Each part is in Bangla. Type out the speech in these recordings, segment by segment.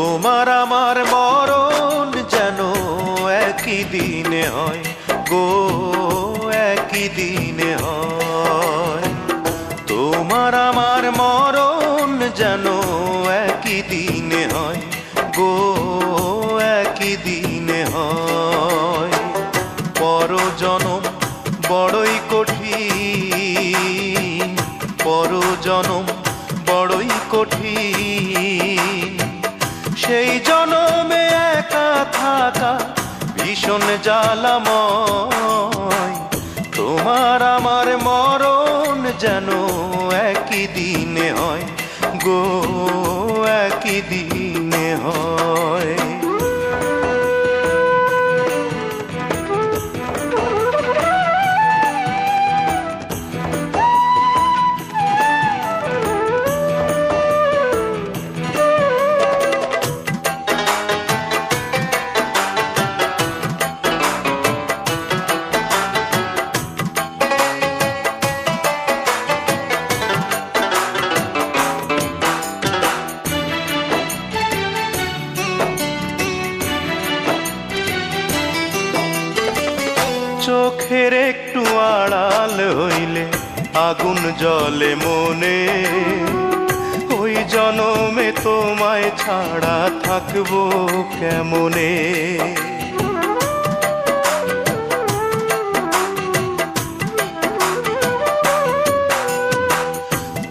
তোমার আমার মরণ যেন একই দিনে হয় গো, একই দিনে হয়। তোমার আমার মরণ যেন একই দিনে হয় গো, একই দিনে হয়। পরজনম বড়ই কঠিন, পরজনম বড়ই কঠিন। সেই জনমে একা থাকা ভীষণ জ্বালাময়। তোমার আমার মরণ যেন একই দিনে হয় গো, একই দিনে হয়। চোখের একটু আড়াল হইলে আগুন জ্বলে মনে। ওই জনমে তোমায় ছাড়া থাকবো কেমনে।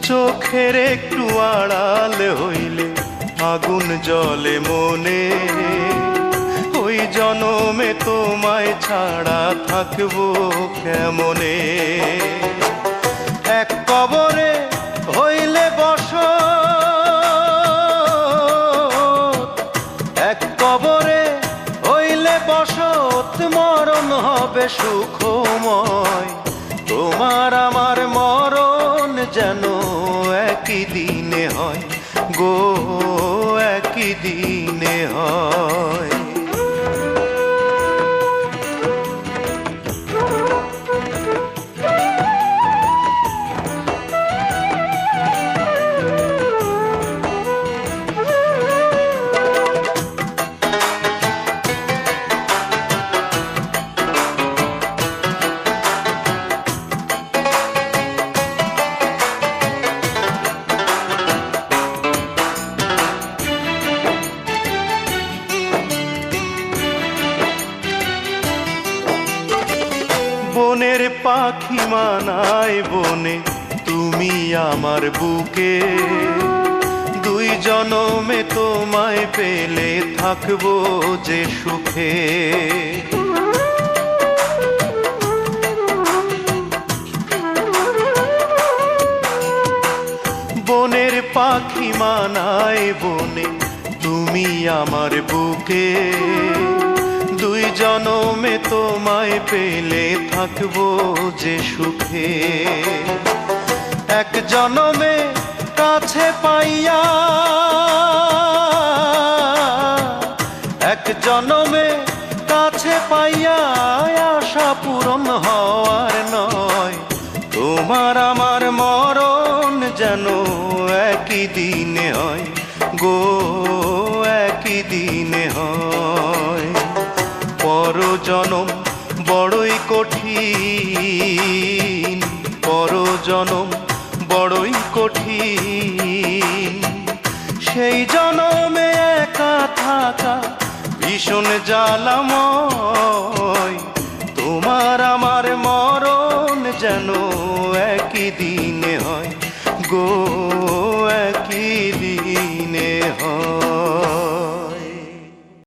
চোখের একটু আড়াল হইলে আগুন জ্বলে মনে। ওই জনমে তোমায় ছাড়া থাকবো কেমনে। এক কবরে হইলে বসত, এক কবরে হইলে বসত, মরণ হবে সুখময়। তোমার আমার মরণ যেন একই দিনে হয় গো, একই দিনে হয়। বনের পাখি মানায় বনে, তুমি আমার বুকে। দুই জনমে তোমায় পেলে থাকবো যে সুখে। বনের পাখি মানায় বনে, তুমি আমার বুকে। দুই জনমে তোমায় পেলে থাকবো যে সুখে। এক জনমে কাছে পাইয়া, এক জনমে কাছে পাইয়া আশা পূরণ হওয়ার নয়। তোমার আমার মরণ যেন একই দিনে হয় গো, একই দিনে হয়। পরজনম বড়ই কঠিন, পরজনম বড়ই কঠিন। সেই জনমে একা থাকা ভীষণ জ্বালাময়। তোমার আমার মরণ যেন একই দিনে হয় গো,